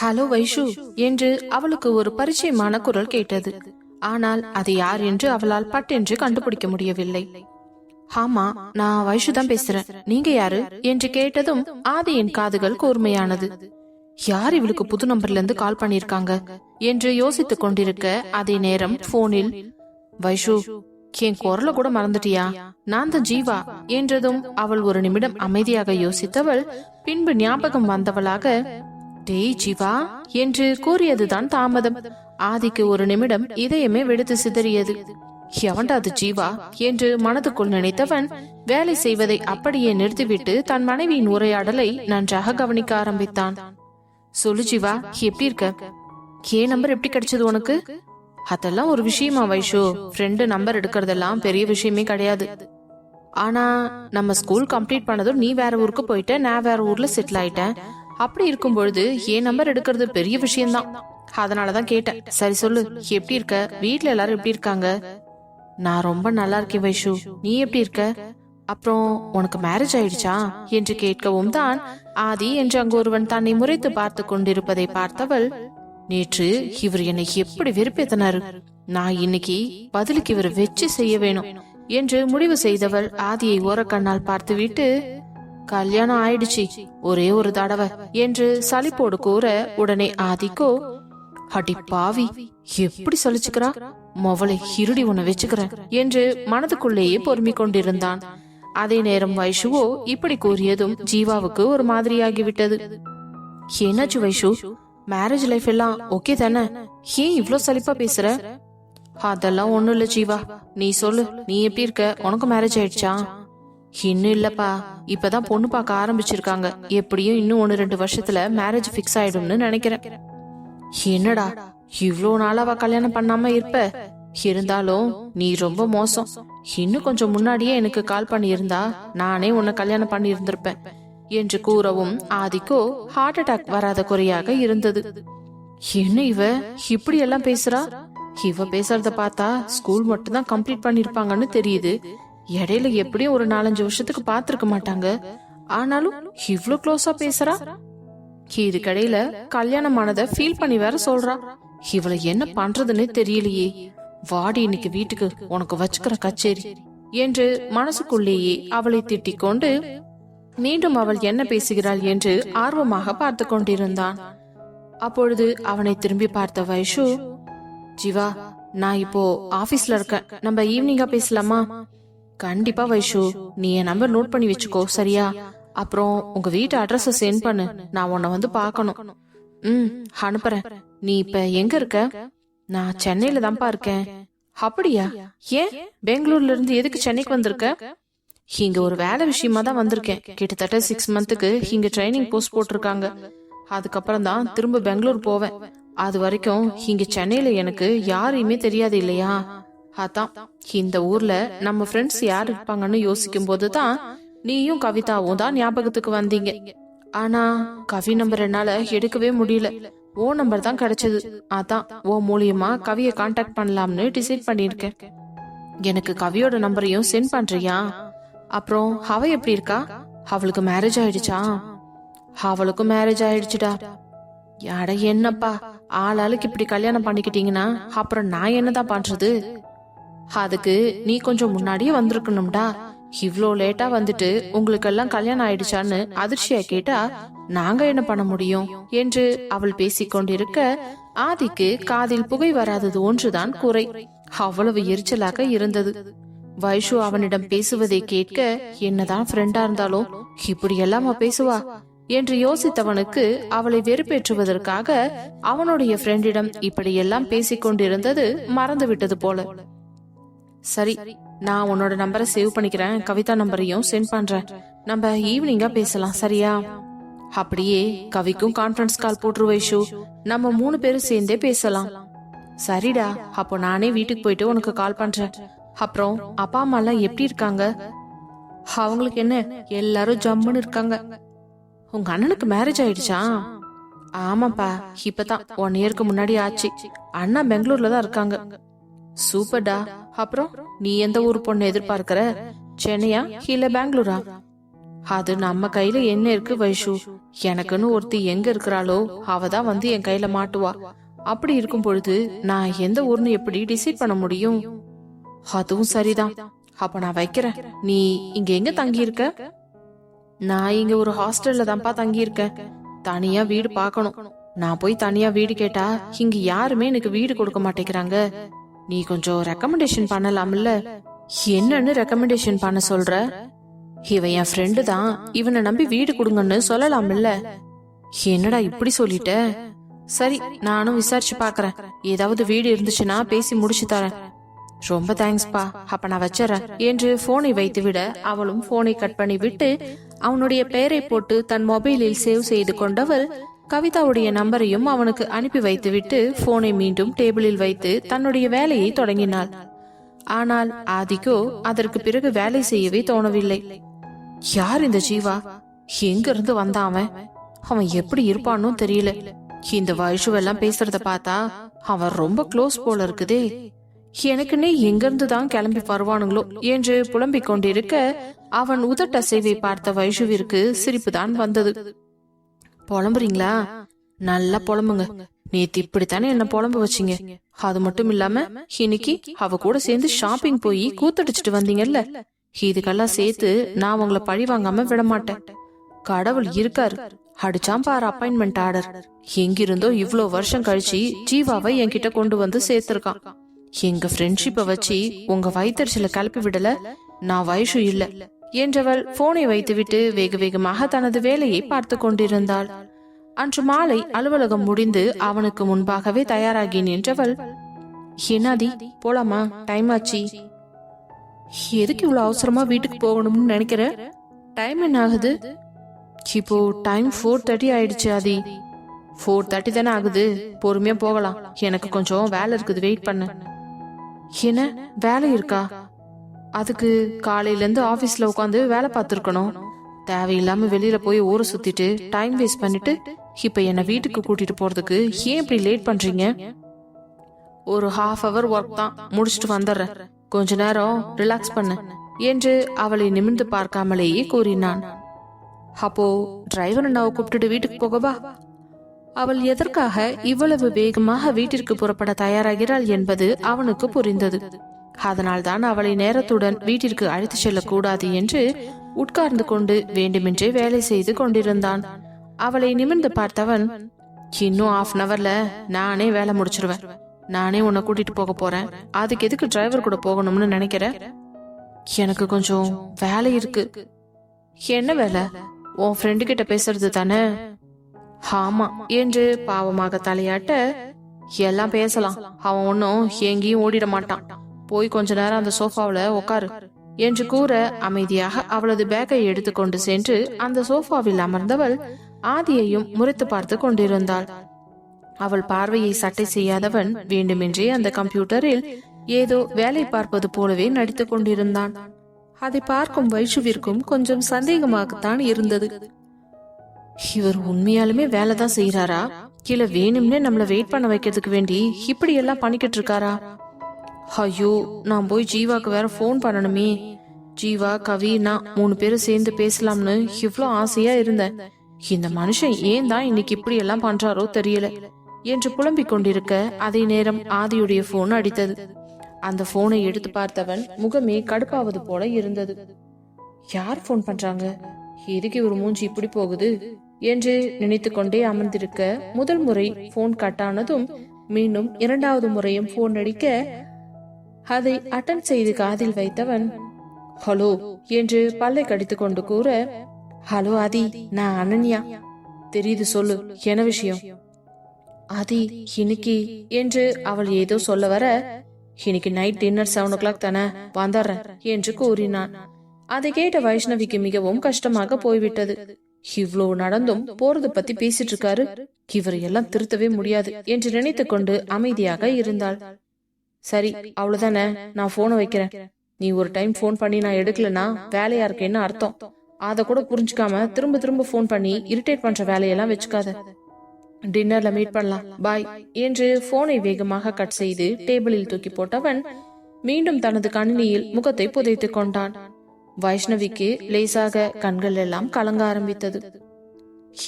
Hello Vaishu என்று அவளுக்கு ஒரு பரிச்சயமான குரல் கேட்டது. ஆனால் அது யார் என்று அவளால் பட்டென்று கண்டுபிடிக்க முடியவில்லை. ஆமா, நான் வைஷு தான் பேசுறேன், நீங்க யாரு என்று கேட்டதும் ஆதியின் காதுகள் கூர்மையானது. யார் இவளுக்கு புது நம்பர்ல இருந்து கால் பண்ணிருக்காங்க என்று யோசித்துக் கொண்டிருக்க அதே நேரம் போனில், வைஷு என் குரல கூட மறந்துட்டியா, நான் தான் ஜீவா என்றதும் அவள் ஒரு நிமிடம் அமைதியாக யோசித்தவள் பின்பு ஞாபகம் வந்தவளாக, டேய் ஜீவா என்று கூறியதுதான் தாமதம். ஆதிக்கு ஒரு நிமிடம் இதயமே வெடித்து சிதறியது. எவன்டா அது ஜீவா என்று மனதுக்குள் நினைத்தவன் வேலை செய்வதை அப்படியே நிறுத்திவிட்டு தன் மனைவியின் உரையாடலை நன்றாக கவனிக்க ஆரம்பித்தான். சொல்லு ஜீவா, எப்படி இருக்க? ஏன் நம்பர் எப்படி கிடைச்சது உனக்கு? அதெல்லாம் ஒரு விஷயமா வைஷு, ஃப்ரெண்டு நம்பர் எடுக்கிறதெல்லாம் பெரிய விஷயமே கிடையாது. ஆனா நம்ம ஸ்கூல் கம்ப்ளீட் பண்ணதும் நீ வேற ஊருக்கு போயிட்ட, நான் வேற ஊர்ல செட்டில் ஆயிட்டேன். அப்படி இருக்கும் பொழுது ஏன் நம்பர் எடுக்கிறது பெரிய விஷயம்தான். அதனாலதான் கேட்டேன். சரி சொல்லு, எப்படி இருக்க? வீட்டுல எல்லாரும் எப்படி இருக்காங்க? நான் ரொம்ப நல்லா இருக்கேன் வைஷு, நீ எப்படி இருக்க? அப்புறம் உனக்கு மேரேஜ் ஆயிடுச்சா என்று கேட்கவும் தான் ஆதி என்று அங்கு ஒருவன் தன்னை முறைத்து பார்த்து கொண்டிருப்பதை பார்த்தவள், நேற்று இவர் என்னை எப்படி வெறுப்பேத்தனாரு, நான் இன்னைக்கு பதிலுக்கு இவர் வெச்சு செய்ய வேணும் என்று முடிவு செய்தவள் ஆதியை ஓரக்கண்ணால் பார்த்துவிட்டு, கல்யாணம் ஆயிடுச்சு ஒரே ஒரு தடவை என்று சலிப்போடு கூற உடனே ஆதிக்கோ, அடி பாவி எப்படி சலிச்சுக்கிறா, மொவளை இருடி உன்னை வச்சுக்கிறேன் என்று மனதுக்குள்ளேயே பொறுமிக் கொண்டிருந்தான். அதே நேரம் வைஷுவோ இப்படி கூறியதும் ஜீவாவுக்கு ஒரு மாதிரியாகிவிட்டது. என்னாச்சு வைஷு, மேரேஜ் லைஃப் எல்லாம் ஓகே தானே? ஏன் இவ்ளோ சலிப்பா பேசுற? அதெல்லாம் ஒண்ணும் இல்ல ஜீவா, நீ சொல்லு, நீ எப்படி இருக்க? உனக்கு மேரேஜ் ஆயிடுச்சா? இன்னும் இல்லப்பா, இப்பதான் பொண்ணு பார்க்க ஆரம்பிச்சிருக்காங்க. எப்படியும் இன்னும் 1-2 வருஷத்துல மேரேஜ் பிக்ஸ் ஆயிடும்னு நினைக்கிறேன். என்னடா இவ்ளோ நாளாவா கல்யாணம் பண்ணாம இருப்ப? இருந்தாலும் நீ ரொம்ப மோசம். இன்னும் கொஞ்சம் முன்னாடியே எனக்கு கால் பண்ணி இருந்தா நானே உன்னை கல்யாணம் பண்ணி இருந்திருப்பேன் என்று கூறவும் ஆதிக்கோ ஹார்ட் அட்டாக் வராத குறையாக இருந்தது. என்ன இவ இப்படி எல்லாம் பேசுறா? இவ பேசுறத பார்த்தா ஸ்கூல் மட்டும் தான் கம்ப்ளீட் பண்ணிருப்பாங்கன்னு தெரியுது. இடையில எப்படியும் ஒரு 4-5 வருஷத்துக்கு பாத்துருக்க மாட்டாங்க. ஆனாலும் இவ்ளோ க்ளோஸா பேசுறா. இதுக்கடையில கல்யாணமானத ஃபீல் பண்ணி வேற சொல்றா. இவளை என்ன பண்றதுன்னு தெரியலையே. வாடி இன்னைக்கு வீட்டுக்கு, உனக்கு வச்சுக்கிற கச்சேரி என்று மனசுக்குள்ளேயே அவளை திட்டிக் கொண்டு மீண்டும் அவள் என்ன பேசுகிறாள் என்று ஆர்வமாக பார்த்து கொண்டிருந்தான். அப்பொழுது அவனை திரும்பி பார்த்த வைஷு, ஜீவா நான் இப்போ ஆபீஸ்ல இருக்கேன், நம்ம ஈவினிங்கா பேசலாமா? கண்டிப்பா வைஷு, நீ என் நம்பர் நோட் பண்ணி வச்சுக்கோ, சரியா? அப்புறம் உங்க வீட்டு அட்ரஸ் சென்ட் பண்ணு, நான் உன்னை வந்து பாக்கணும். அனுப்புறேன். நீ இப்ப எங்க இருக்க? நான் சென்னையில தான்ப்பா இருக்கேன். அப்படியா? ஏன் பெங்களூர்ல இருந்து எதுக்கு சென்னைக்கு வந்திருக்க? இங்க ஒரு வேலை விஷயமா தான் வந்திருக்கேன். கிட்டத்தட்ட 6 மந்த்துக்கு இங்க ட்ரைனிங் போஸ்ட் போட்டிருக்காங்க. அதுக்கப்புறம் தான் திரும்ப பெங்களூர் போவேன். அது வரைக்கும் இங்க சென்னையில எனக்கு யாரையுமே தெரியாது இல்லையா? அதான் இந்த ஊர்ல நம்ம ஃப்ரெண்ட்ஸ் யார் இருப்பாங்கன்னு யோசிக்கும் போதுதான் நீயும் கவிதாவும் தான் ஞாபகத்துக்கு வந்தீங்க. ஆனா கவி நம்பர் என்னால எடுக்கவே முடியல. ஓ நம்பர் தான் கிடைச்சது. அதான் ஓ மூலியமா கவிய கான்டாக்ட் பண்ணலாம்னு டிசைட் பண்ணிருக்கேன். எனக்கு கவியோட நம்பரையும் சென்ட் பண்றியா? அப்புறம் அவ எப்படி இருக்கா? அவளுக்கு மேரேஜ் ஆயிடுச்சா? அவளுக்கும் மேரேஜ் ஆயிடுச்சுடா. அட என்னப்பா, ஆளாளுக்கு இப்படி கல்யாணம் பண்ணிக்கிட்டீங்கன்னா அப்புறம் நான் என்னதான் பண்றது? அதுக்கு நீ கொஞ்சம் முன்னாடியே வந்திருக்கணும்டா. இவ்ளோ லேட்டா வந்துட்டு உங்களுக்கு எல்லாம் கல்யாணம் ஆயிடுச்சான்னு அதிர்ச்சியா கேட்டா நாங்க என்ன பண்ண முடியும் என்று அவள் பேசிக்கொண்டிருக்க ஆதிக்கு காதில் புகை வராதது ஒன்றுதான் குறை. அவ்வளவு எரிச்சலாக இருந்தது. வைஷு அவனிடம் பேசுவதை கேட்க, என்னதான் ஃப்ரெண்டா இருந்தாலும் இப்படி எல்லாமா பேசுவா என்று யோசித்தவனுக்கு அவளை வெறுப்பேற்றுவதற்காக அவனுடைய ஃப்ரெண்டிடம் இப்படியெல்லாம் பேசிக்கொண்டிருந்தது மறந்து விட்டது போல. சரி, நான் உன்னோட நம்பரை சேவ் பண்ணிக்கிறேன், கவிதா நம்பரையும் சென்ட் பண்றேன். நம்ம ஈவினிங்கா பேசலாம், சரியா? அப்படியே கவிக்கும் கான்ஃபரன்ஸ் கால் போட்டுரு வைஷு, நம்ம 3 பேரும் சேர்ந்தே பேசலாம். சரிடா, அப்போ நானே வீட்டுக்கு போயிட்டு உனக்கு கால் பண்றேன். அப்புறம் அப்பா அம்மா எல்லாம் எப்படி இருக்காங்க? அவங்களுக்கு என்ன, எல்லாரும் ஜம்முன்னு இருக்காங்க. உங்க அண்ணனுக்கு மேரேஜ் ஆயிடுச்சா? ஆமாப்பா, இப்பதான் 1 இயருக்கு முன்னாடி ஆச்சு. அண்ணா பெங்களூர்ல தான் இருக்காங்க. சூப்பர்டா. அப்புறம் நீ எந்த ஊர் பொண்ணு எதிர்பார்க்கிற? சென்னையா இல்ல பெங்களூரா? அது நம்ம கையில என்ன இருக்கு வைஷு? எனக்குன்னு ஒருத்தி எங்க இருக்கிறாளோ அவதான் வந்து என் கையில மாட்டுவா. அப்படி இருக்கும் பொழுது நான் எந்த ஊர்னு எப்படி டிசைட் பண்ண முடியும்? அதுவும் சரிதான். அப்ப நான் வைக்கிறேன். நீ இங்க எங்க தங்கி இருக்க? நான் இங்க ஒரு ஹாஸ்டல்ல தான்ப்பா தங்கி இருக்கேன். தனியா வீடு பாக்கணும். நான் போய் தனியா வீடு கேட்டா இங்க யாருமே எனக்கு வீடு கொடுக்க மாட்டேங்கிறாங்க. நீ கொஞ்சம் ரெக்கமெண்டேஷன் பண்ணலாம்ல? என்னன்னு ரெக்கமெண்டேஷன் பண்ண சொல்ற? இவன் என் ஃப்ரெண்டு தான், இவனை நம்பி வீடு கொடுங்கன்னு சொல்லலாம்ல? என்னடா இப்படி சொல்லிட்ட? சரி, நானும் விசாரிச்சு பாக்குறேன். ஏதாவது வீடு இருந்துச்சுன்னா பேசி முடிச்சு தரேன். ரொம்ப தேங்க்ஸ்பா, அப்ப நான் வச்சுறேன் என்று போனை வைத்துவிட அவளும் போனை கட் பண்ணி விட்டு அவனுடைய பெயரை போட்டு தன் மொபைலில் சேவ் செய்து கொண்டவள் கவிதாவுடைய நம்பரையும் அவனுக்கு அனுப்பி வைத்துவிட்டு போனை மீண்டும் டேபிளில் வைத்து தன்னுடைய வேலையை தொடங்கினாள். ஆனால் ஆதிக்கோ அதற்கு பிறகு வேலை செய்யவே தோணவில்லை. யார் இந்த ஜீவா? எங்க இருந்து வந்தான் அவன்? அவன் எப்படி இருப்பான்னு தெரியல. இந்த வைஷுவெல்லாம் பேசுறத பார்த்தா அவன் ரொம்ப க்ளோஸ் போல இருக்குதே. எனக்குன்னே எங்கிருந்து தான் கிளம்பி வருவானுங்களோ என்று புலம்பிக் கொண்டிருக்க அவன் உதட்டசைவை பார்த்த வைஷுவிற்கு சிரிப்புதான் வந்தது. புலம்புறீங்களா? நல்லா புலம்புங்க. நேத்து இப்படித்தானே என்ன புலம்பு வச்சிங்க. அது மட்டும் இல்லாம இன்னைக்கு அவ கூட சேர்ந்து ஷாப்பிங் போய் கூத்தடிச்சிட்டு வந்தீங்கல்ல. இதுக்கெல்லாம் சேர்த்து நான் உங்களை பழி வாங்காம விட மாட்டேன். கடவுள் இருக்காரு. அடிச்சாம் பாரு அப்பாயின்மெண்ட் ஆர்டர். எங்கிருந்தோ இவ்ளோ வருஷம் கழிச்சு ஜீவாவை என்கிட்ட கொண்டு வந்து சேர்த்திருக்கான். எங்க ஃப்ரெண்ட்ஷிப்பை வச்சு உங்க வயிற்றுல கிளப்பி விடல. நான் வைஷு இல்ல என்றவள் போனை வைத்துவிட்டு வேக வேகமாக தனது வேலையை பார்த்து கொண்டிருந்தாள். அன்று மாலை அலுவலகம் முடிந்து அவனுக்கு முன்பாகவே தயாராகி நின்றவள், என்னாதி போலாமா? டைம் ஆச்சு. எதுக்கு இவ்வளவு அவசரமா வீட்டுக்கு போகணும்னு நினைக்கிற? டைம் என்ன ஆகுது? இப்போ டைம் 4:30 ஆயிடுச்சு ஆதி. 4:30 தானே ஆகுது. பொறுமையா போகலாம். எனக்கு கொஞ்சம் வேலை இருக்குது, வெயிட் பண்ணு. என்ன வேலை இருக்கா? அதுக்கு காலையில இருந்து ஆபீஸ்ல உட்காந்து வேலை பார்த்துருக்கணும். தேவையில்லாம வெளியில போய் ஊரை சுத்திட்டு டைம் வேஸ்ட் பண்ணிட்டு இப்ப என்ன வீட்டுக்கு கூட்டிட்டு போறதுக்கு ஏன் இப்படி லேட் பண்றீங்க? ஒரு ½ hour ஒர்க் தான், முடிச்சுட்டு வந்துடுறேன். கொஞ்ச நேரம் ரிலாக்ஸ் பண்ணு என்று அவளை நிமிர்ந்து பார்க்காமலேயே கூறினான். அப்போ டிரைவர் அண்ணாவை கூப்பிட்டுட்டு வீட்டுக்கு போகவா? அவள் எதற்காக இவ்வளவு வேகமாக வீட்டிற்கு புறப்பட தயாராகிறாள் என்பது அவனுக்கு புரிந்தது. அதனால்தான் அவளை நேரத்துடன் வீட்டிற்கு அழைத்து செல்லக்கூடாது என்று உட்கார்ந்து கொண்டு வேண்டுமென்றே வேலை செய்து கொண்டிருந்தான். அவளை நிமிர்ந்து பார்த்தவன், இன்னும் ½ hourல நானே வேலை முடிச்சிருவேன். நானே உன்னை கூட்டிட்டு போக போறேன். அதுக்கு எதுக்கு டிரைவர் கூட போகணும்னு நினைக்கிற? எனக்கு கொஞ்சம் வேலை இருக்கு. என்ன வேலை? உன் ஃப்ரெண்டு கிட்ட பேசுறது தானே? ஆமா என்று பாவமாக தலையாட்ட, எல்லாம் பேசலாம். அவன் ஒன்னும் எங்கேயும் ஓடிட மாட்டான். போய் கொஞ்ச நேரம் அந்த சோஃபாவில உட்காரு என்று கூற அமைதியாக அவளது பேக்கை எடுத்துக்கொண்டு சென்று அந்த சோஃபாவில் அமர்ந்தவள் ஆதியையும் முறைத்து பார்த்து கொண்டிருந்தாள். அவள் பார்வையை சட்டை செய்யாதவன் வேண்டுமென்றே அந்த கம்ப்யூட்டரில் ஏதோ வேலை பார்ப்பது போலவே நடித்துக் கொண்டிருந்தான். அதை பார்க்கும் வைஷுவிற்கும் கொஞ்சம் சந்தேகமாகத்தான் இருந்தது. இவர் உண்மையாலுமே வேலைதான் செய்யறாரா, இல்ல வேணும்னே நம்மள வெயிட் பண்ண வைக்கிறதுக்கு வேண்டி இப்படி எல்லாம் பண்ணிக்கிட்டு இருக்காரா? ஐயோ, நான் போய் ஜீவாக்கு வேற போன் பண்ணணுமே. ஜீவா, கவி, நான் 3 பேரும் சேர்ந்து பேசலாம்னு இவ்ளோ ஆசையா இருந்தேன். இந்த மனுஷன் ஏன் தான் இன்னைக்கு இப்படி எல்லாம் பண்றாரோ தெரியல என்று புலம்பிக் கொண்டிருக்க அதே நேரம் ஆதியுடைய போன் அடித்தது. அந்த போனை எடுத்து பார்த்தவன் முகமே கடுப்பாவது போல இருந்தது. யார் போன் பண்றாங்க? எதுக்கு ஒரு மூஞ்சி இப்படி போகுது என்று நினைத்து கொண்டே அமர்ந்திருக்க முதல் முறை போன் கட்டானதும் மீண்டும் 2வது முறையும் போன் அடிக்க அதை அட்டன் செய்து காதில் வைத்தவன், ஹலோ என்று பல்லை கடித்து கொண்டு கூற, ஹலோ ஆதி, நான் அனன்யா. தெரியுது, சொல்லு, என்ன விஷயம்? ஆதி, இன்னைக்கு என்று அவள் ஏதோ சொல்ல வர, இன்னைக்கு நைட் டின்னர் 7 o'clock தானே, வந்துடுறேன் என்று கூறினான். அதை கேட்ட வைஷ்ணவிக்கு மிகவும் கஷ்டமாக போய்விட்டது. இவ்ளோ நடந்தும் போறது பத்தி பேசிட்டு இருக்காரு, இவர் எல்லாம் திருத்தவே முடியாது என்று நினைத்து கொண்டு அமைதியாக இருந்தாள். சரி, அவ்வளவுதானே, நான் போனை வைக்கிறேன். நீ ஒரு டைம் போன் பண்ணி நான் எடுக்கலனா வேலையா இருக்கேன்னு அர்த்தம். அத கூட புரிஞ்சுக்காம திரும்ப திரும்ப போன் பண்ணி இரிட்டேட் பண்ற வேலையெல்லாம் வச்சுக்காத. டின்னர்ல மீட் பண்ணலாம், பாய் என்று போனை வேகமாக கட் செய்து டேபிளில் தூக்கி போட்டவன் மீண்டும் தனது கணினியில் முகத்தை புதைத்துக் கொண்டான். வைஷ்ணவிக்கு லேசாக கண்கள் எல்லாம் கலங்க ஆரம்பித்தது.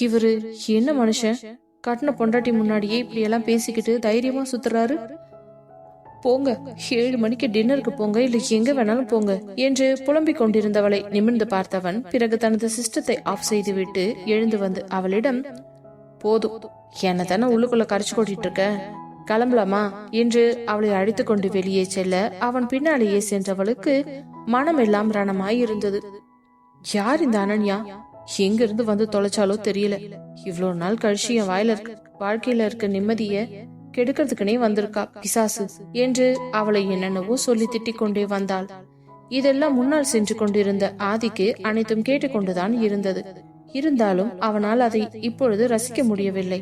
இவரு என்ன மனுஷன், கட்டின பொண்டாட்டி முன்னாடியே இப்படி எல்லாம் பேசிக்கிட்டு தைரியமா சுத்துறாரு. போங்க, 7 மணிக்கு டின்னருக்கு போங்க, இல்ல எங்க வேணாலும் போங்க என்று புலம்பிக் கொண்டிருந்தவளை நிமிர்ந்து பார்த்தவன் பிறகு தனது சிஸ்டத்தை ஆஃப் செய்துவிட்டு எழுந்து வந்து அவளிடம், போதும், என்ன தானே உள்ளுக்குள்ள கரைச்சு கொட்டிட்டு இருக்க, கிளம்பலாமா என்று அவளை அழைத்து கொண்டு வெளியே செல்ல அவன் பின்னாலேயே சென்றவளுக்கு மனமெல்லாம் ரணமாய் இருந்தது. யார் இந்த அனன்யா, எங்கிருந்து வந்து தொலைச்சாலோ தெரியல, இவ்வளவு நாள் கழிச்சு என் வாழ்க்கையில இருக்க நிம்மதிய கெடுக்கிறதுக்குனே வந்திருக்கா பிசாசு என்று அவளை என்னென்னவோ சொல்லி திட்டிக் கொண்டே வந்தாள். இதெல்லாம் முன்னால் சென்று கொண்டிருந்த ஆதிக்கு அனைத்தும் கேட்டுக்கொண்டுதான் இருந்தது. இருந்தாலும் அவனால் அதை இப்பொழுது ரசிக்க முடியவில்லை.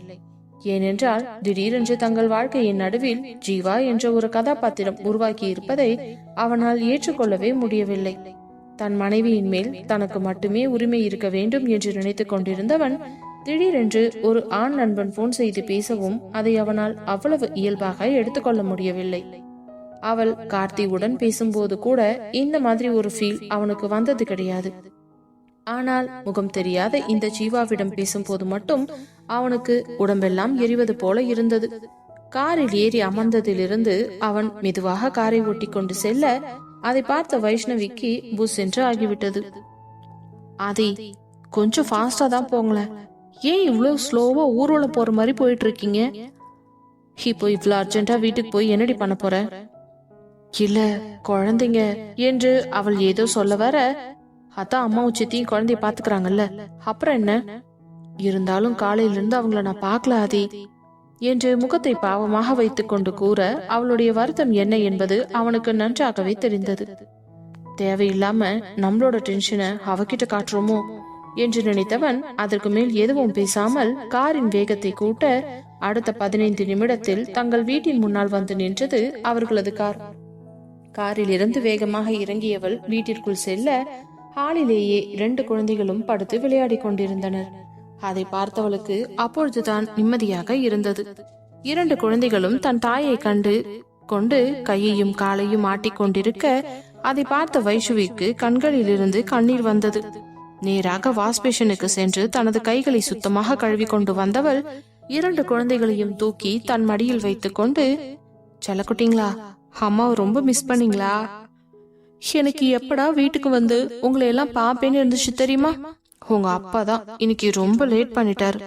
ஏனென்றால் திடீரென்று தங்கள் வாழ்க்கையின் நடுவில் ஜீவா என்ற ஒரு கதாபாத்திரம் உருவாக்கி இருப்பதை அவனால் ஏற்றுக்கொள்ளவே முடியவில்லை. தன் மனைவியின் மேல் தனக்கு மட்டுமே உரிமை இருக்க வேண்டும் என்று நினைத்துக் கொண்டிருந்தவன் திடீரென்று ஒரு ஆண் நண்பன் போன் செய்து பேசவும் அதை அவனால் அவ்வளவு இயல்பாக எடுத்துக்கொள்ள முடியவில்லை. அவள் கார்த்தியுடன் பேசும்போது கூட இந்த மாதிரி ஒரு ஃபீல் அவனுக்கு வந்தது கிடையாது. ஆனால் முகம் தெரியாத இந்த ஜீவாவிடம் பேசும்போது மட்டும் அவனுக்கு உடம்பெல்லாம் எரிவது போல இருந்தது. காரில் ஏறி அமர்ந்ததிலிருந்து அவன் மெதுவாக காரை ஓட்டி கொண்டு செல்ல அதை பார்த்த வைஷ்ணவிக்கு புஷ் என்று ஆகிவிட்டது. அதை கொஞ்சம் ஃபாஸ்டா தான் போங்களேன், ஏன் இவ்வளவு ஸ்லோவா ஊர்வலம் போற மாதிரி போயிட்டு இருக்கீங்க, இப்போ இவ்வளவு அர்ஜென்டா வீட்டுக்கு போய் என்னடி பண்ண போற, இல்ல குழந்தைங்க என்று அவள் ஏதோ சொல்ல வர, அதான் அம்மாவும் சித்தியும் குழந்தைய பாத்துக்கிறாங்கல்ல, அப்புறம் என்ன, இருந்தாலும் காலையில இருந்து அவங்கள நான் பாக்கல ஆதி என்று முகத்தை பாவமாக வைத்துக் கொண்டு கூற அவளுடைய வருத்தம் என்ன என்பது அவனுக்கு நன்றாகவே தெரிந்தது. தேவையில்லாம நம்மளோட டென்ஷனை அவகிட்ட காட்டுறோமோ என்று நினைத்தவன் அதற்கு மேல் எதுவும் பேசாமல் காரின் வேகத்தை கூட்ட அடுத்த 15 நிமிடத்தில் தங்கள் வீட்டின் முன்னால் வந்து நின்றது அவர்களது கார். காரில் இருந்து வேகமாக இறங்கியவள் வீட்டிற்குள் செல்ல ஹாலிலேயே 2 குழந்தைகளும் படுத்து விளையாடி கொண்டிருந்தனர். அதை பார்த்தவளுக்கு அப்பொழுதுதான் நிம்மதியாக இருந்தது. 2 குழந்தைகளும் தன் தாயை கண்டு கொண்டு கையையும் காலையும் ஆட்டிக்கொண்டிருக்க அதை பார்த்த வைஷுவிக்கு கண்களில் இருந்து கண்ணீர் வந்தது. நேராக வாஷ்பேஷனுக்கு சென்று தனது கைகளை சுத்தமாக கழுவி கொண்டு வந்தவள் 2 குழந்தைகளையும் தூக்கி தன் மடியில் வைத்துக் கொண்டு, செல்லக்குட்டிங்களா, அம்மாவை ரொம்ப மிஸ் பண்ணீங்களா, எனக்கு எப்படா வீட்டுக்கு வந்து உங்களை எல்லாம் பாப்பேன்னு இருந்துச்சு தெரியுமா, உங்க அப்பா தான் இன்னைக்கு ரொம்ப லேட் பண்ணிட்டாரு,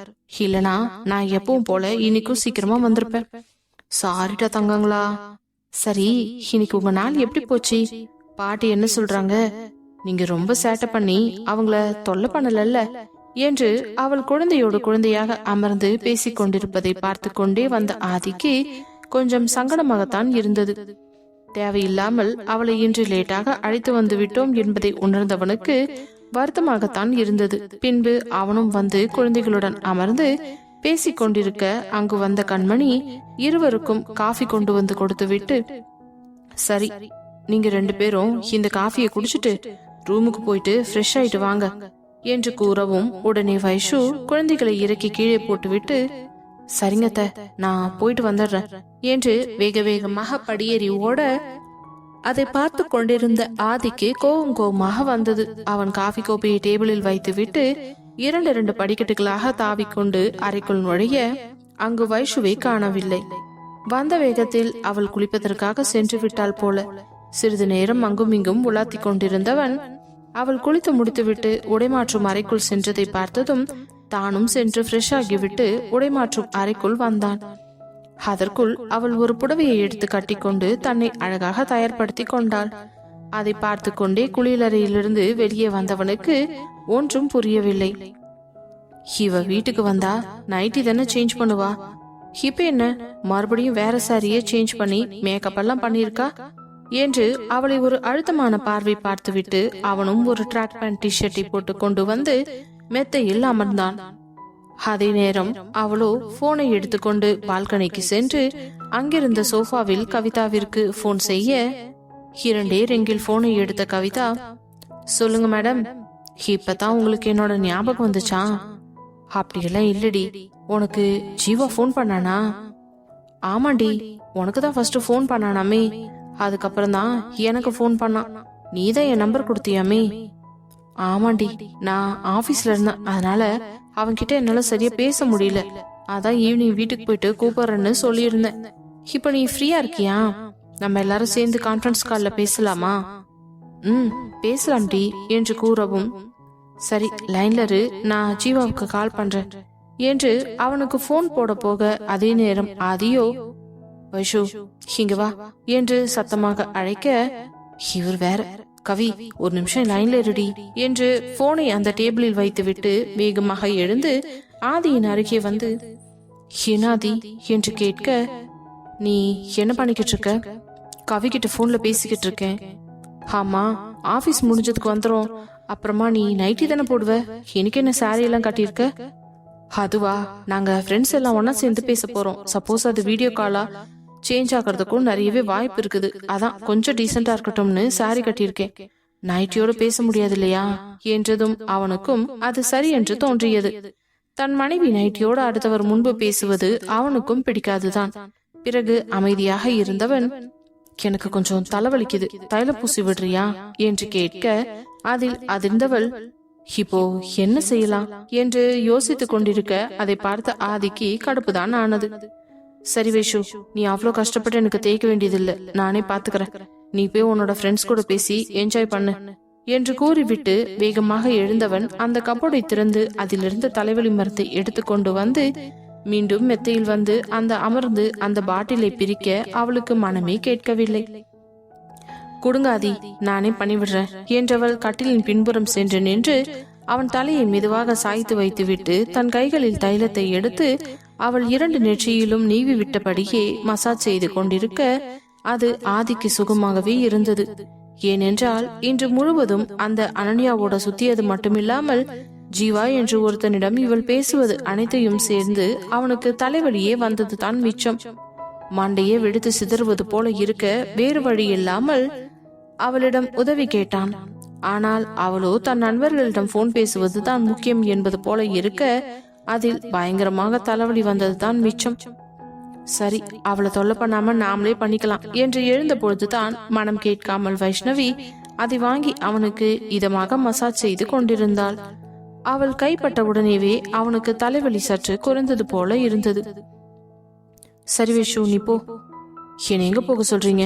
இல்லனா நான் எப்பவும் போல இன்னைக்கும் சீக்கிரமா வந்திருப்பேன், சாரிட்டா தங்கங்களா, சரி இன்னைக்கு உங்க நாள் எப்படி போச்சு, பாட்டி என்ன சொல்றாங்க, நீங்க ரொம்ப சேட்டை பண்ணி அவங்கள தொல்லை பண்ணல என்று அவள் குழந்தையோடு குழந்தையாக அமர்ந்து பேசிக் கொண்டிருப்பதை பார்த்து கொண்டே வந்த ஆதிக்கு கொஞ்சம் சங்கடமாகத்தான் இருந்தது. தேவையில்லாமல் அவளை இன்று லேட்டாக அழைத்து வந்து விட்டோம் என்பதை உணர்ந்தவனுக்கு வருத்தமாகத்தான் இருந்தது. பின்பு அவனும் வந்து குழந்தைகளுடன் அமர்ந்து பேசிக் கொண்டிருக்க அங்கு வந்த கண்மணி இருவருக்கும் காஃபி கொண்டு வந்து கொடுத்துவிட்டு, சரி நீங்க 2 பேரும் இந்த காஃபியை குடிச்சிட்டு ரூமுக்கு போயிட்டு ஃப்ரெஷ் ஆயிட்டு வாங்க என்று கூறவும் உடனே வைஷு குழந்தைகளை இறக்கி கீழே போட்டுவிட்டு, சரிங்கத்த நான் போயிட்டு வந்துடுறேன் என்று வேக வேகமாக படியேறி ஓட அதை பார்த்து கொண்டிருந்த ஆதிக்கு கோவமாக வந்தது. அவன் காஃபி கோப்பையை டேபிளில் வைத்து விட்டு 2 படிக்கட்டுகளாக தாவிக்கொண்டு அறைக்குள் நுழைய அங்கு வைஷுவை காணவில்லை. வந்த வேகத்தில் அவள் குளிப்பதற்காக சென்று விட்டாள் போல. சிறிது நேரம் அங்கும் இங்கும் உலாத்தி கொண்டிருந்தவன் அவள் குளித்து முடித்துவிட்டு உடைமாற்றும் அறைக்குள் சென்றதை பார்த்ததும் தானும் சென்று ஃப்ரெஷ் ஆகிவிட்டு உடைமாற்றும் அறைக்குள் வந்தான். அதற்குள் அவள் ஒரு புடவையை எடுத்து கட்டிக்கொண்டு தன்னை அழகாக தயார்படுத்தி கொண்டாள். அதை பார்த்து கொண்டே குளியலறையிலிருந்து வெளியே வந்தவனுக்கு ஒன்றும் புரியவில்லை. இவ வீட்டுக்கு வந்தா நைட்டி தானே சேஞ்ச் பண்ணுவா, இப்ப என்ன மறுபடியும் வேற சாரியே சேஞ்ச் பண்ணி மேக்கப் எல்லாம் பண்ணிருக்கா என்று அவளை ஒரு அழுத்தமான பார்வை பார்த்துவிட்டு அவனும் ஒரு ட்ராக் பேண்ட் டிஷர்ட்டை போட்டு கொண்டு வந்து மெத்தையில் அமர்ந்தான். அதே நேரம் அவளோ போனை எடுத்துக்கொண்டு பால்கனிக்கு சென்று அங்கிருந்த சோஃபாவில் கவிதாவிற்கு போன் செய்ய 2 ரிங்கில் போனை எடுத்த கவிதா, சொல்லுங்க மேடம், இப்பதான் உங்களுக்கு என்னோட ஞாபகம் வந்துச்சா, அப்படியெல்லாம் இல்லடி, உனக்கு ஜீவா போன் பண்ணானா, ஆமாண்டி உனக்கு தான் ஃபர்ஸ்ட் போன் பண்ணானாமே, அதுக்கப்புறம் தான் எனக்கு போன் பண்ணான், நீதான் என் நம்பர் கொடுத்தியாமே. ஆமாண்டி, நான் ஆபீஸ்ல இருந்தேன், அதனால அவன்கிட்ட என்னால சரியா பேச முடியல. அதான் ஈவினிங் வீட்டுக்கு போயிட்டு கூப்பிடுறேன்னு சொல்லியிருந்தேன். இப்ப நீ ஃப்ரீயா இருக்கியா? நம்ம எல்லாரும் சேர்ந்து கான்ஃபரன்ஸ் கால்ல பேசலாமா? பேசலாம்டி என்று கூறவும், சரி லைன்ல இரு, நான் ஜீவாவுக்கு கால் பண்றேன் என்று அவனுக்கு போன் போட போக, அதே நேரம் ஆதியோ வைஷு இங்க வா என்று சத்தமாக அழைக்க, இவர் வேற, கவி ஒரு நிமிஷம் லைன்ல இருடி என்று போனை அந்த டேபிளில் வைத்துவிட்டு வேகமாக எழுந்து ஆதியின் அருகே வந்து, ஏனாதி என்று கேட்க, நீ என்ன பண்ணிக்கிட்டு இருக்க? கவி கிட்ட போன்ல பேசிக்கிட்டு இருக்கேன். ஆமா, ஆபீஸ் முடிஞ்சதுக்கு வந்துரும். அப்புறமா நீ நைட்டி தானே போடுவ, எனக்கு என்ன சாரி எல்லாம் கட்டியிருக்க? அதுவா, நாங்க ஃப்ரெண்ட்ஸ் எல்லாம் ஒன்னா சேர்ந்து பேச போறோம். சப்போஸ் அது வீடியோ காலா சேஞ்ச் ஆகிறதுக்கும் நிறையவே வாய்ப்பு இருக்குது. அதான் கொஞ்சம் டீசெண்டா இருக்கட்டும்னு சாரி கட்டியிருக்கேன். நைட்டியோட பேச முடியாது இல்லையா என்றதும் அவனுக்கும் அது சரி என்று தோன்றியது. தன் மனைவி நைட்டியோட அடுத்தவர் முன்பு பேசுவது அவனுக்கும் பிடிக்காதுதான். பிறகு அமைதியாக இருந்தவன், எனக்கு கொஞ்சம் தலைவலிக்குது, தைலம் பூசி விடுறியா என்று கேட்க, அதில் அதிர்ந்தவள், இப்போ என்ன செய்யலாம் என்று யோசித்துக் கொண்டிருக்க அதை பார்த்த ஆதிக்கு கடுப்புதான் ஆனது. சரி வைஷு, நீ அவ்வளோ கஷ்டப்பட்டு எனக்கு தேய்க்க வேண்டியதில்லை, நானே பாத்துக்கிறேன். நீ போய் உன்னோட ஃப்ரெண்ட்ஸ் கூட பேசி என்ஜாய் பண்ணு என்று கூறிவிட்டு வேகமாக எழுந்தவன் அந்த கப்போர்டை திறந்து அதிலிருந்து தலைவலி மருந்தை எடுத்துக்கொண்டு வந்து மீண்டும் மெத்தையில் வந்து அந்த அமர்ந்து அந்த பாட்டிலை பிரிக்க அவளுக்கு மனமே கேட்கவில்லை. குடுங்காதி, நானே பண்ணிவிடுறேன் என்றவள் கட்டிலின் பின்புறம் சென்று நின்று அவன் தலையை மெதுவாக சாய்த்து வைத்துவிட்டு தன் கைகளில் தைலத்தை எடுத்து அவள் 2 நெற்றியிலும் நீவி விட்டபடியே மசாஜ் செய்து கொண்டிருக்க அது ஆதிக்கு சுகமாகவே இருந்தது. ஏனென்றால் இன்று முழுவதும் அந்த அனன்யாவோட சுத்தியது மட்டுமில்லாமல் ஜீவா என்று ஒருத்தனிடம் இவள் பேசுவது அனைத்தையும் சேர்ந்து அவனுக்கு தலைவலியே வந்தது தான் மிச்சம். மண்டையே வெடித்து சிதறுவது போல இருக்க வேறு வழி இல்லாமல் அவளிடம் உதவி கேட்டான். ஆனால் அவளோ தன் நண்பர்களிடம் போன் பேசுவது தான் முக்கியம் என்பது போல இருக்க அதில் பயங்கரமாக தலைவலி வந்தது தான் மிச்சம். சரி, அவளை தொல்லை பண்ணாம நாமளே பண்ணிக்கலாம் என்று எழுந்த பொழுதுதான் மனம் கேட்காமல் வைஷ்ணவி அதை வாங்கி அவனுக்கு இதமாக மசாஜ் செய்து கொண்டிருந்தாள். அவள் கைப்பட்ட உடனேவே அவனுக்கு தலைவலி சற்று குறைந்தது போல இருந்தது. சரி வைஷு, நீ போ. என்ன எங்க போக சொல்றீங்க?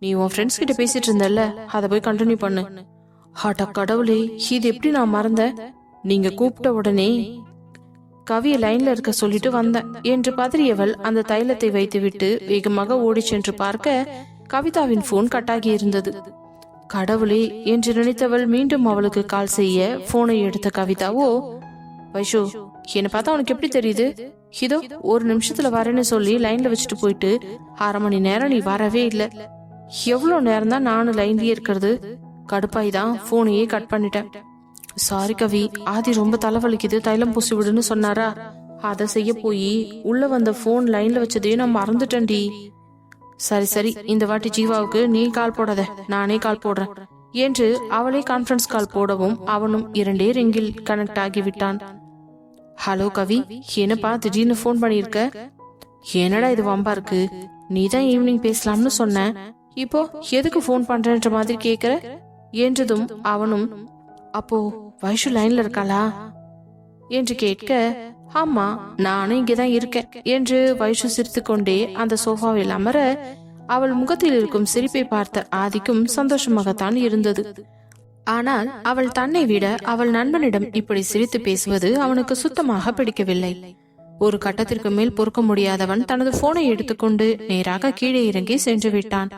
நீ உன் ஃப்ரெண்ட்ஸ் கிட்ட பேசிட்டு இருந்தல்ல, அதை போய் கண்டினியூ பண்ணு. ஹாட்டா கடவுளே, இது எப்படி நான் மறந்தேன்? நீங்க கூப்பிட்ட உடனே கவிய லைன்ல இருக்க சொல்லிட்டு வந்தேன் என்று பதறியவள் அந்த தைலத்தை வைத்துவிட்டு வேகமாக ஓடி சென்று பார்க்க கவிதாவின் போன் கட்டாகி இருந்தது. கடவுளே என்று நினைத்தவள் மீண்டும் அவளுக்கு கால் செய்ய போனை எடுத்த கவிதாவோ, வைஷு என்ன பார்த்தா உனக்கு எப்படி தெரியுது? இதோ 1 நிமிஷத்துல வரேன்னு சொல்லி லைன்ல வச்சுட்டு போயிட்டு 1/2 மணி நேரம் நீ வரவே இல்ல. எவ்வளவு நேரம் தான் நானும் லைன்லயே இருக்கிறது? கடுப்பாய் தான் போனையே கட் பண்ணிட்டேன். சாரி கவி, ஆதி ரொம்ப தலைவலிக்குது, தைலம் பூசி விடுன்னு சொன்னாரா, அதை செய்ய போய் உள்ள வந்த போன் லைன்ல வச்சதே நான் மறந்துட்டேன்டி. சரி சரி, இந்த வாட்டி ஜீவாவுக்கு நீ கால் போடாத, நானே கால் போடுறேன் என்று அவளே கான்ஃபரன்ஸ் கால் போடவும் அவனும் 2 ரிங்கில் கனெக்ட் ஆகிவிட்டான். ஹலோ கவி, என்னப்பா திடீர்னு போன் பண்ணிருக்க? என்னடா இது வம்பா இருக்கு? நீதான் ஈவினிங் பேசலாம்னு சொன்ன, இப்போ எதுக்கு போன் பண்றன்ற மாதிரி கேக்குற என்றதும் அவனும், அப்போ வைஷு லைன்ல இருக்காளா என்று கேட்க, ஆமா நானும் இங்கதான் இருக்கேன் என்று வைஷு சிரித்து கொண்டே அந்த சோஃபாவில் அமர அவள் முகத்தில் இருக்கும் சிரிப்பை பார்த்த ஆதிக்கும் சந்தோஷமாகத்தான் இருந்தது. ஆனால் அவள் தன்னை விட அவள் நண்பனிடம் இப்படி சிரித்து பேசுவது அவனுக்கு சுத்தமாக பிடிக்கவில்லை. ஒரு கட்டத்திற்கு மேல் பொறுக்க முடியாதவன் தனது போனை எடுத்துக்கொண்டு நேராக கீழே இறங்கி சென்று விட்டான்.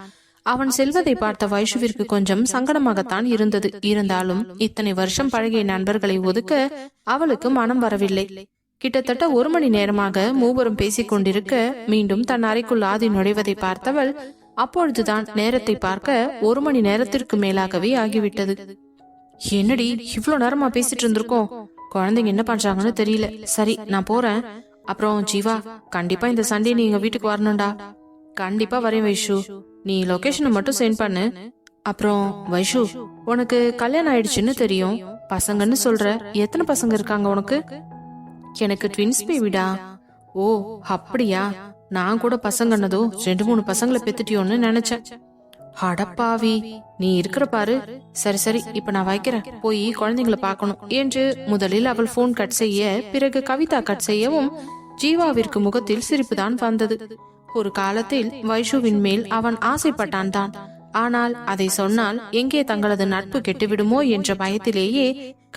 அவன் செல்வதை பார்த்த வைஷுவிற்கு கொஞ்சம் சங்கடமாகத்தான் இருந்தது. இருந்தாலும் இத்தனை வருஷம் பழகிய நண்பர்களை ஒதுக்க அவளுக்கு மனம் வரவில்லை. கிட்டத்தட்ட 1 மணி நேரமாக மூவரும் பேசிக் கொண்டிருக்க மீண்டும் தன் அறைக்குள் ஆதி நுழைவதை பார்த்தவள் அப்பொழுதுதான் நேரத்தை பார்க்க 1 மணி நேரத்திற்கு மேலாகவே ஆகிவிட்டது. என்னடி இவ்வளவு நேரமா பேசிட்டு இருந்திருக்கோம்? குழந்தைங்க என்ன பண்றாங்கன்னு தெரியல. சரி நான் போறேன். அப்புறம் ஜீவா, கண்டிப்பா இந்த சண்டே நீ எங்க வீட்டுக்கு வரணும்டா. கண்டிப்பா வரேன் வைஷு, நீ லொகேஷனை மட்டும் சென்ட் பண்ணு. அப்புறம் வைஷு, உனக்கு கல்யாணம் ஆயிடுச்சுன்னு தெரியும், பசங்கன்னு சொல்ற, எத்தனை பசங்க இருக்காங்க உனக்கு? எனக்கு ட்வின்ஸ் பேபிடா. ஓ அப்படியா? நான் கூட பசங்கன்னதோ 2-3 பசங்களை பெத்துட்டியோன்னு நினைச்சேன். அடப்பாவி, நீ இருக்கிற பாரு. சரி சரி, இப்ப நான் வைக்கிறேன், போய் குழந்தைங்களை பார்க்கணும் என்று முதலில் அவள் போன் கட் செய்ய, பிறகு கவிதா கட் செய்யவும் ஜீவாவிற்கு முகத்தில் சிரிப்புதான் வந்தது. ஒரு காலத்தில் வைஷுவின் மேல் அவன் ஆசைப்பட்டான் தான். ஆனால் அதை சொன்னால் எங்கே தங்களது நட்பு கெட்டுவிடுமோ என்ற பயத்திலேயே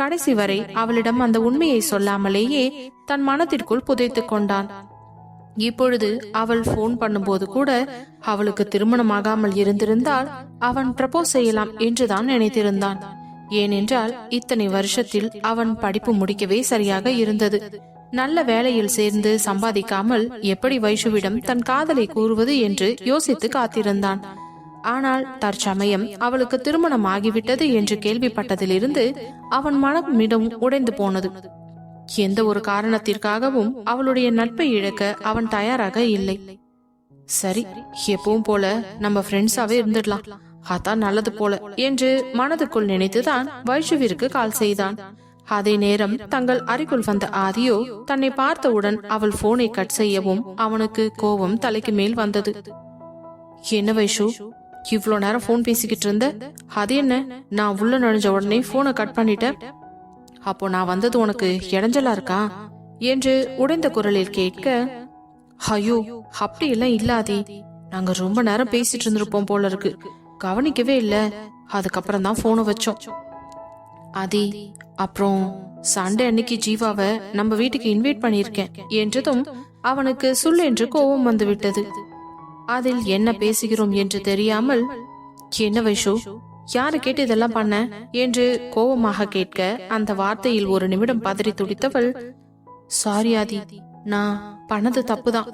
கடைசி வரை அவளிடம் அந்த உண்மையை சொல்லாமலேயே தன் மனத்திற்குள் புதைத்துக் கொண்டான். இப்பொழுது அவள் போன் பண்ணும்போது கூட அவளுக்கு திருமணமாகாமல் இருந்திருந்தால் அவன் ப்ரப்போஸ் செய்யலாம் என்றுதான் நினைத்திருந்தான். ஏனென்றால் இத்தனை வருஷத்தில் அவன் படிப்பு முடிக்கவே சரியாக இருந்தது. நல்ல வேலையில் சேர்ந்து சம்பாதிக்காமல் எப்படி வைஷுவிடம் தன் காதலை கூறுவது என்று யோசித்து காத்திருந்தான். ஆனால் தற்சமயம் அவளுக்கு திருமணம் ஆகிவிட்டது என்று கேள்விப்பட்டதிலிருந்து அவன் மனம் மிகவும் உடைந்து போனது. எந்த ஒரு காரணத்திற்காகவும் அவளுடைய நட்பை இழக்க அவன் தயாராக இல்லை. சரி, எப்பவும் போல நம்ம ஃப்ரெண்ட்ஸாவே இருந்துடலாம், அதான் நல்லது போல என்று மனதுக்குள் நினைத்துதான் வைஷுவிற்கு கால் செய்தான். அதே நேரம் தங்கள் அறைக்குள் வந்த ஆதியோ தன்னை பார்த்தவுடன் அவள் போனை கட் செய்யவும் அவனுக்கு கோபம் தலைக்கு மேல் வந்தது. என்ன வைஷு, இவ்வளோ நேரம் போன் பேசிக்கிட்டு இருந்த? அது என்ன, நான் உள்ள நுழைஞ்ச உடனே போனை கட் பண்ணிட்டேன். அப்போ நான் வந்தது உனக்கு இடைஞ்சலா இருக்கா என்று உடைந்த குரலில் கேட்க, ஐயோ அப்படி எல்லாம் இல்லாதே, நாங்க ரொம்ப நேரம் பேசிட்டு இருந்திருப்போம் போல இருக்கு, கவனிக்கவே இல்ல, அதுக்கப்புறம் தான் போனை வச்சோம். ஆதி, அப்புறம் சண்டே அன்னைக்கு ஜீவாவை நம்ம வீட்டுக்கு இன்வைட் பண்ணிருக்கேன் என்றதும் அவனுக்கு சுல் என்று கோபம் வந்து விட்டது. அதில் என்ன பேசுகிறோம் என்று தெரியாமல், என்ன வைஷு, யாரு கேட்டு இதெல்லாம் பண்ண என்று கோபமாக கேட்க அந்த வார்த்தையில் ஒரு நிமிடம் பதறி துடித்தவள், சாரி ஆதி, நான் பண்ணது தப்புதான்,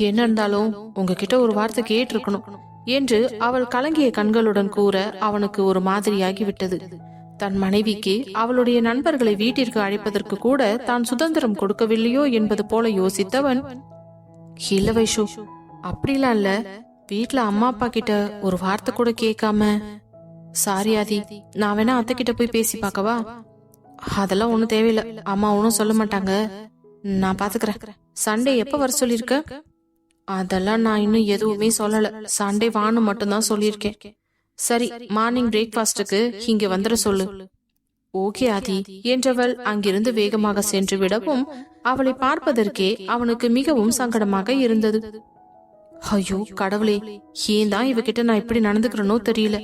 என்ன இருந்தாலும் உங்ககிட்ட ஒரு வார்த்தை கேட்டிருக்கணும் என்று அவள் கலங்கிய கண்களுடன் கூற அவனுக்கு ஒரு மாதிரியாகி விட்டது. தன் மனைவிக்கு அவளுடைய நண்பர்களை வீட்டிற்கு அழைப்பதற்கு கூட தான் சுதந்திரம் கொடுக்கவில்லையோ என்பது போல யோசித்தவன், இல்ல வைஷு, அப்படிலாம் இல்ல, வீட்டுல அம்மா அப்பா கிட்ட ஒரு வார்த்தை கூட கேட்காம. சாரி ஆதி, நான் வேணா அத்தை கிட்ட போய் பேசி பார்க்கவா? அதெல்லாம் ஒண்ணும் தேவையில்ல, அம்மா ஒன்னும் சொல்ல மாட்டாங்க, நான் பாத்துக்கிறேன். சண்டே எப்ப வர சொல்லிருக்க? அதெல்லாம் நான் இன்னும் எதுவுமே சொல்லல, சண்டே வான்னு மட்டும்தான் சொல்லியிருக்கேன். சரி, மார்னிங் பிரேக்ஃபாஸ்டுக்கு இங்க வந்துட சொல்லு. ஓகே ஆதி என்றவள் அங்கிருந்து வேகமாக சென்று விடவும் அவளை பார்ப்பதற்கே அவனுக்கு மிகவும் சங்கடமாக இருந்தது. ஐயோ கடவுளே, ஏன் தான் இவகிட்ட நான் இப்படி நடந்துக்கிறனோ தெரியல,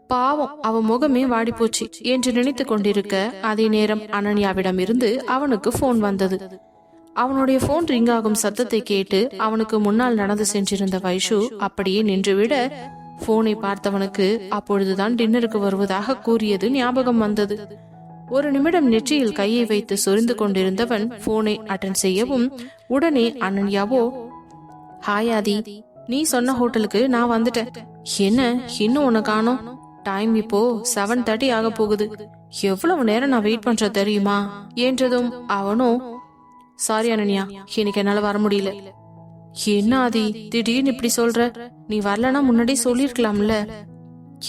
பாவம் அவ முகமே வாடி போச்சு என்று நினைத்து கொண்டிருக்க அதே நேரம் அனன்யாவிடம் இருந்து அவனுக்கு போன் வந்தது. அவனுடைய போன் ரிங் ஆகும் சத்தத்தை கேட்டு அவனுக்கு முன்னால் நடந்து சென்றிருந்த வைஷு அப்படியே நின்றுவிட, போனை பார்த்தவனுக்கு அப்பொழுதுதான் டின்னருக்கு வருவதாக கூறியது ஞாபகம் வந்தது. ஒரு நிமிடம் நெற்றியில் கையை வைத்து சொரிந்து கொண்டிருந்தவன் போனை அட்டன் செய்யவும் உடனே அனன்யாவோ, ஹாய் ஆதி, நீ சொன்ன ஹோட்டலுக்கு நான் வந்துட்டேன். என்ன இன்னும் உன்னை காணோம்? டைம் இப்போ 7:30 ஆக போகுது, எவ்வளவு நேரம் நான் வெயிட் பண்ற தெரியுமா என்றதும் அவனோ, சாரி அனன்யா, இன்னைக்கு என்னால வர முடியல. என்ன ஆதி திடீர்னு இப்படி சொல்ற? நீ வரலன்னா முன்னாடி சொல்லிருக்கலாம்ல.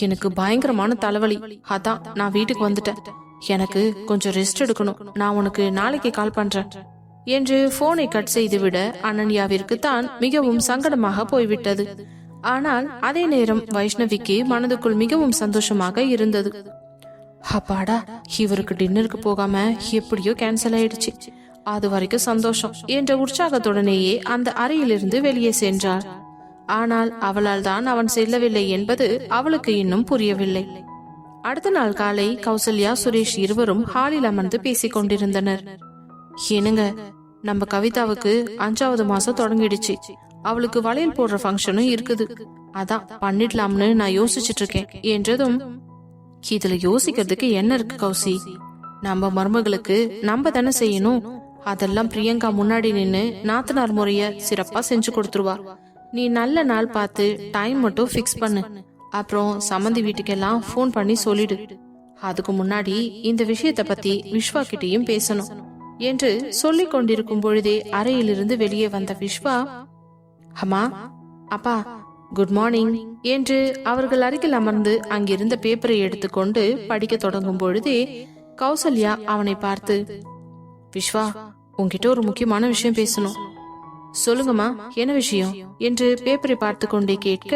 எனக்கு பயங்கரமான தலைவலி, அதான் நான் வீட்டுக்கு வந்துட்டேன். எனக்கு கொஞ்சம் ரெஸ்ட் எடுக்கணும், நான் உனக்கு நாளைக்கு கால் பண்றேன் என்று போனை கட் செய்துவிட அனன்யாவிற்கு தான் மிகவும் சங்கடமாக போய்விட்டது. ஆனால் அதே நேரம் வைஷ்ணவிக்கு மனதுக்குள் மிகவும் சந்தோஷமாக இருந்தது. அப்பாடா, இவருக்கு டின்னருக்கு போகாம எப்படியோ கேன்சல் ஆயிடுச்சு, அது வரைக்கும் சந்தோஷம் என்ற உற்சாகத்துடனேயே அந்த அறையிலிருந்து வெளியே சென்றாள். ஆனால் அவளால் தான் அவன் செல்லவில்லை என்பது அவளுக்கு இன்னும் புரியவில்லை. அடுத்த நாள் காலை கௌசல்யா சுரேஷ் இருவரும் ஹாலில் அமர்ந்து பேசிக் கொண்டிருந்தனர். என்னங்க, நம்ம கவிதாவுக்கு 5வது மாசம் தொடங்கிடுச்சு, அவளுக்கு வளையல் போடுற ஃபங்க்ஷனும் இருக்குது, அதான் பண்ணிடலாம்னு நான் யோசிச்சுட்டு இருக்கேன் என்றதும், இதுல யோசிக்கிறதுக்கு என்ன இருக்கு கௌசி, நம்ம மருமகளுக்கு நம்ம தானே செய்யணும், அதெல்லாம் பிரியங்கா முன்னாடி நின்னு நாத்தனார் முறைய சிறப்பா செஞ்சு கொடுத்துருவா. நீ நல்ல நாள் பார்த்து டைம் மட்டும் ஃபிக்ஸ் பண்ணு, அப்புறம் சம்மந்தி வீட்டுக்கெல்லாம் போன் பண்ணி சொல்லிடு. அதுக்கு முன்னாடி இந்த விஷயத்த பத்தி விஸ்வா கிட்டையும் பேசணும் என்று சொல்லிக் கொண்டிருக்கும் பொழுதே அறையிலிருந்து வெளியே வந்த விஸ்வா, அம்மா, அப்பா, குட் மார்னிங் என்று அவர்கள் அருகில் அமர்ந்து அங்கிருந்த பேப்பரை எடுத்துக்கொண்டு படிக்க தொடங்கும் பொழுதே கௌசல்யா அவனை பார்த்து, விஸ்வா, உன்கிட்ட ஒரு முக்கியமான விஷயம் பேசணும். சொல்லுங்கம்மா, என்ன விஷயம் என்று பேப்பரை பார்த்து கொண்டே கேட்க,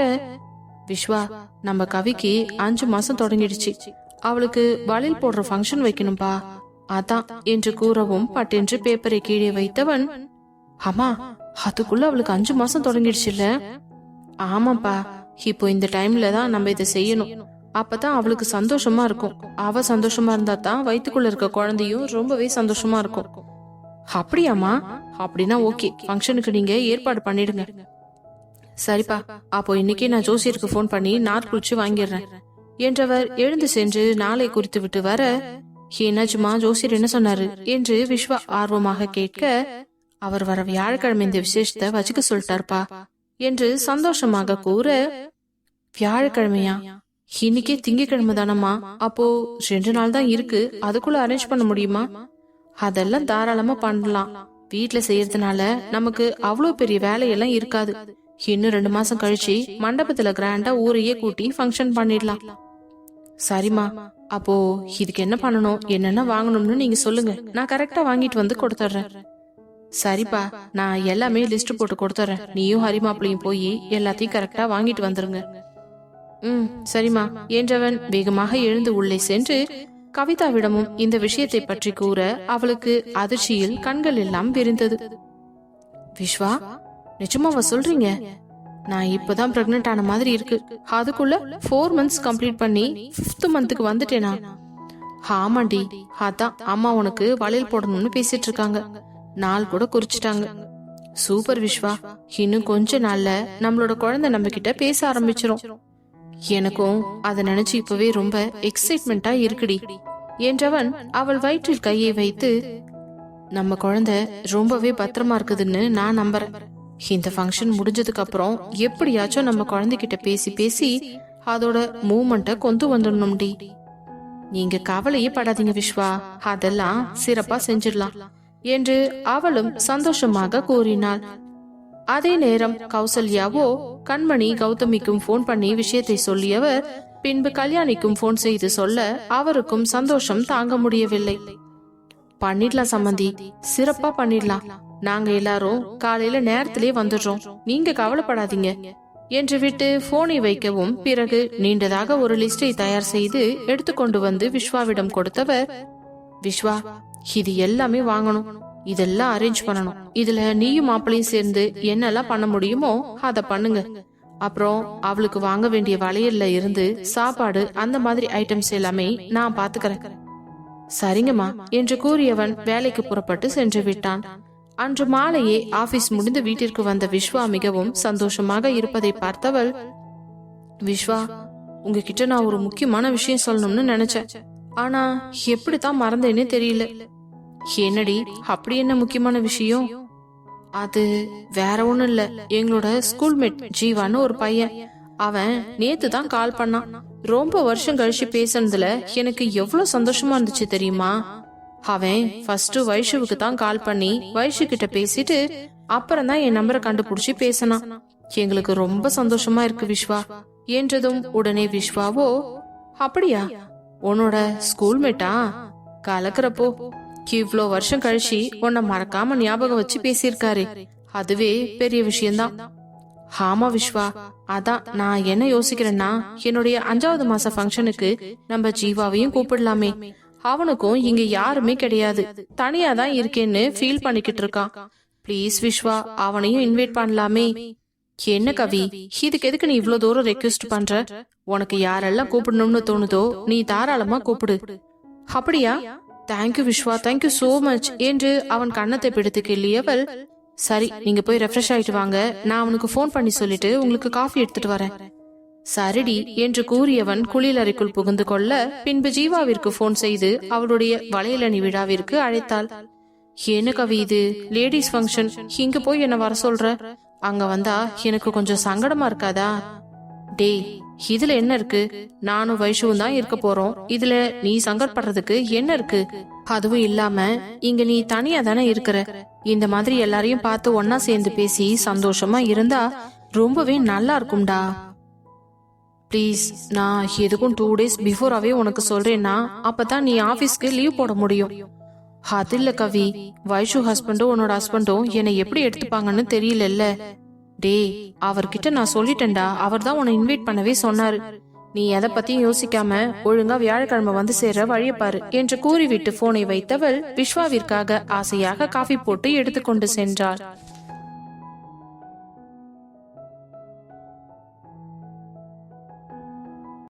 விஸ்வா, நம்ம கவிக்கு 5 மாசம் தொடங்கிடுச்சு. அவளுக்கு வளையல் போடுற ஃபங்க்ஷன் வைக்கணும்பா, அதான் என்று கூறவும் பட்டென்று பேப்பரை கீழே வைத்தவன், அம்மா அதுக்குள்ள அவளுக்கு 5 மாசம் தொடங்கிடுச்சுல்ல? ஆமாப்பா, இப்போ இந்த டைம்ல தான் நம்ம இதை செய்யணும். அப்பதான் அவளுக்கு சந்தோஷமா இருக்கும். அவ சந்தோஷமா இருந்தா தான் வயிற்றுக்குள்ள இருக்க குழந்தையும் ரொம்பவே சந்தோஷமா இருக்கும். அப்படியாமா? அப்படின்னா ஓகே, ஃபங்க்ஷனுக்கு நீங்க ஏற்பாடு பண்ணிடுங்க. சரிப்பா, அப்போ இன்னைக்கே நான் ஜோசியருக்கு போன் பண்ணி நார் குளிச்சு வாங்கிடுறேன் என்றவர் எழுந்து சென்று நாளை குறித்து விட்டு வர, என்னாச்சுமா, ஜோசியர் என்ன சொன்னாரு என்று விஸ்வா ஆர்வமாக கேட்க, அவர் வர வியாழக்கிழமை இந்த விசேஷத்தை வச்சுக்க சொல்லிட்டாருப்பா என்று சந்தோஷமாக கூற, வியாழக்கிழமையா? இன்னைக்கே திங்கக்கிழமை தானம்மா, அப்போ 2 நாள் தான் இருக்கு, அதுக்குள்ள அரேஞ்ச் பண்ண முடியுமா? அதெல்லாம் தாராளமா பண்ணலாம். வீட்டுல செய்யறதுனால நமக்கு அவ்வளோ பெரிய வேலையெல்லாம் இருக்காது. இன்னும் 2 மாசம் கழிச்சு மண்டபத்துல கிராண்டா ஊரையே கூட்டி ஃபங்க்ஷன் பண்ணிடலாம். சரிம்மா, அப்போ இதுக்கு என்ன பண்ணணும், என்னென்ன வாங்கணும்னு நீங்க சொல்லுங்க, நான் கரெக்டா வாங்கிட்டு வந்து கொடுத்துட்றேன். சரிப்பா, நான் எல்லாமே லிஸ்ட் போட்டு கொடுத்துறேன். நீயும் ஹரிமாப்பிளையும் போய் எல்லாத்தையும் கரெக்டா வாங்கிட்டு வந்துருங்க. சரிம்மா என்றவன் வேகமாக எழுந்து உள்ளே சென்று கவிதாவிடமும் இந்த விஷயத்தை பற்றி கூற, அவளுக்கு அதிர்ச்சியில் கண்கள் எல்லாம் விரிந்தது. விஸ்வா, நிஜமாவா சொல்றீங்க? நான் இப்பதான் பிரெக்னென்ட் ஆன மாதிரி இருக்கு. அதுக்குள்ள 4 months கம்ப்ளீட் பண்ணி 5th மந்த்துக்கு வந்துட்டேனா? ஆமாண்டி, அதான் அம்மா உனக்கு வளையல் போடணும்னு பேசிட்டு இருக்காங்க. நாள் கூட குறிச்சிட்டாங்க. சூப்பர் விஸ்வா, இன்னும் கொஞ்ச நாள்ல நம்மளோட குழந்தை நம்ம கிட்ட பேச ஆரம்பிச்சிரும். எனக்கும் அதை நினைச்சு இப்பவே ரொம்ப எக்ஸைட்மெண்டா இருக்குடி என்றவன் அவள் வயிற்றில் கையை வைத்து, நம்ம குழந்தை ரொம்பவே பத்திரமா இருக்குதுன்னு நான் நம்புறேன். இந்த ஃபங்க்ஷன் முடிஞ்சதுக்கு அப்புறம் எப்படியாச்சும் நம்ம குழந்தைகிட்ட பேசி பேசி அதோட மூமெண்ட்டை கொண்டு வந்துடணும்டி. நீங்க கவலையே படாதீங்க விஸ்வா, அதெல்லாம் சிறப்பா செஞ்சிடலாம் என்று அவளும் சந்தோஷமாக கூறினாள். அதே நேரம் கௌசல்யாவோ கண்மணி கௌதமிக்கும் போன் பண்ணி விஷயத்தை சொல்லியவர் பின்பு கல்யாணிக்கும் போன் செய்து சொல்ல அவருக்கும் சந்தோஷம் தாங்க முடியவில்லை. பண்ணிடலாம் சம்பந்தி, சிறப்பா பண்ணிடலாம். நாங்க எல்லாரும் காலையில நேரத்திலே வந்துடுறோம், நீங்க கவலைப்படாதீங்க என்று விட்டு போனை வைக்கவும், பிறகு நீண்டதாக ஒரு லிஸ்டை தயார் செய்து எடுத்துக்கொண்டு வந்து விஸ்வாவிடம் கொடுத்தவர், விஸ்வா, இது எல்லாமே வாங்கணும், இதெல்லாம் அரேஞ்ச் பண்ணணும். இதுல நீயும் மாப்பிளையும் சேர்ந்து என்னெல்லாம் பண்ண முடியுமோ அத பண்ணுங்க. அப்புறம் அவளுக்கு வாங்க வேண்டிய வளையல்ல இருந்து சாப்பாடு அந்த மாதிரி ஐட்டம்ஸ் எல்லாமே நான் பாத்துக்கிறேன். சரிங்கம்மா என்று கூறியவன் வேலைக்கு புறப்பட்டு சென்று விட்டான். அன்று மாலையே ஆபீஸ் முடிந்து வீட்டிற்கு வந்த விஸ்வா மிகவும் சந்தோஷமாக இருப்பதை பார்த்தவள், விஸ்வா, உங்ககிட்ட நான் ஒரு முக்கியமான விஷயம் சொல்லணும்னு நினைச்சேன். ஆனா எப்படித்தான் மறந்தேன்னு தெரியல. என்னடி, அப்படி என்ன முக்கியமான விஷயம்? அது வேற ஒண்ணும் இல்ல. எங்களோட ஸ்கூல்மேட் ஜீவான்னு ஒரு பையன், அவன் நேத்து தான் கால் பண்ணான். ரொம்ப வருஷம் கழிச்சு பேசுனதுல எனக்கு எவ்வளவு சந்தோஷமா இருந்துச்சு தெரியுமா? அவன் ஃபர்ஸ்ட் வைஷுவுக்கு தான் கால் பண்ணி வைஷு கிட்ட பேசிட்டு அப்புறம் தான் என் நம்பரை கண்டுபிடிச்சு பேசினான். எங்களுக்கு ரொம்ப சந்தோஷமா இருக்கு விஸ்வா என்றதும் உடனே விஸ்வாவோ, அப்படியா, உன்னோட ஸ்கூல்மேட்டா? கலக்கிறப்போ இவ்ளோ வருஷம் கழிச்சு உன்னை மறக்காம ஞாபகம் வச்சு பேசியிருக்காரு, அதுவே பெரிய விஷயம்தான். ஆமா விஸ்வா, அதான் நான் என்ன யோசிக்கிறேன்னா, என்னுடைய 5வது மாச ஃபங்க்ஷனுக்கு நம்ம ஜீவாவையும் கூப்பிடலாமே. அவனுக்கும் இங்க யாருமே கிடையாது, தனியா தான் இருக்கேன்னு ஃபீல் பண்ணிக்கிட்டு இருக்கான். ப்ளீஸ் விஸ்வா, அவனையும் இன்வைட் பண்ணலாமே. என்ன கவி, இதுக்கு எதுக்கு நீ இவ்ளோ தூரம் ரெக்வெஸ்ட் பண்ற? உனக்கு யாரெல்லாம் கூப்பிடணும்னு தோணுதோ நீ தாராளமா கூப்பிடு. அப்படியா? Thank you Vishwa, thank you so much என்று அவன் கண்ணத்தை பிடித்து கிள்ளியவள், சரி நீங்க போய் ரெஃப்ரெஷ் ஆயிட்டு வாங்க, நான் அவனுக்கு போன் பண்ணி சொல்லிட்டு உங்களுக்கு காஃபி எடுத்துட்டு வரேன். சரிடி என்று கூறியவன் குளியலறைக்குள் புகுந்து கொள்ள, பின்பு ஜீவாவிற்கு போன் செய்து அவளுடைய வளையலணி விழாவிற்கு அழைத்தாள். என்ன கவி, இது லேடிஸ் ஃபங்க்ஷன், இங்க போய் என்ன வர சொல்ற? அங்க வந்தா எனக்கு கொஞ்சம் சங்கடமா இருக்காதா? டே, இதுல என்ன இருக்கு? நானும் வைஷுவும் தான் இருக்க போறோம், இதுல நீ சங்கடப்படுறதுக்கு என்ன இருக்கு? அதுவும் இல்லாம இங்க நீ தனியா தானே இருக்கிற, இந்த மாதிரி எல்லாரையும் பார்த்து ஒன்னா சேர்ந்து பேசி சந்தோஷமா இருந்தா ரொம்பவே நல்லா இருக்கும்டா. ப்ளீஸ், நான் எதுக்கும் 2 days பிஃபோராவே உனக்கு சொல்றேன்னா அப்பதான் நீ ஆபீஸ்க்கு லீவ் போட முடியும். அது இல்ல கவி, வைஷு ஹஸ்பண்டும் உன்னோட ஹஸ்பண்டும் என்னை எப்படி எடுத்துப்பாங்கன்னு தெரியல. டேய், அவர்கிட்ட நான் சொல்லிட்டேன்டா. அவர் தான் உன்னை இன்வைட் பண்ணவே சொன்னாரு. நீ எதை பத்தியும் யோசிக்காம ஒழுங்கா வியாழக்கிழமை வந்து சேர வழிய பாரு என்று கூறிவிட்டு போனை வைத்தவள் விஸ்வாவிற்காக ஆசையாக காஃபி போட்டு எடுத்துக்கொண்டு சென்றாள்.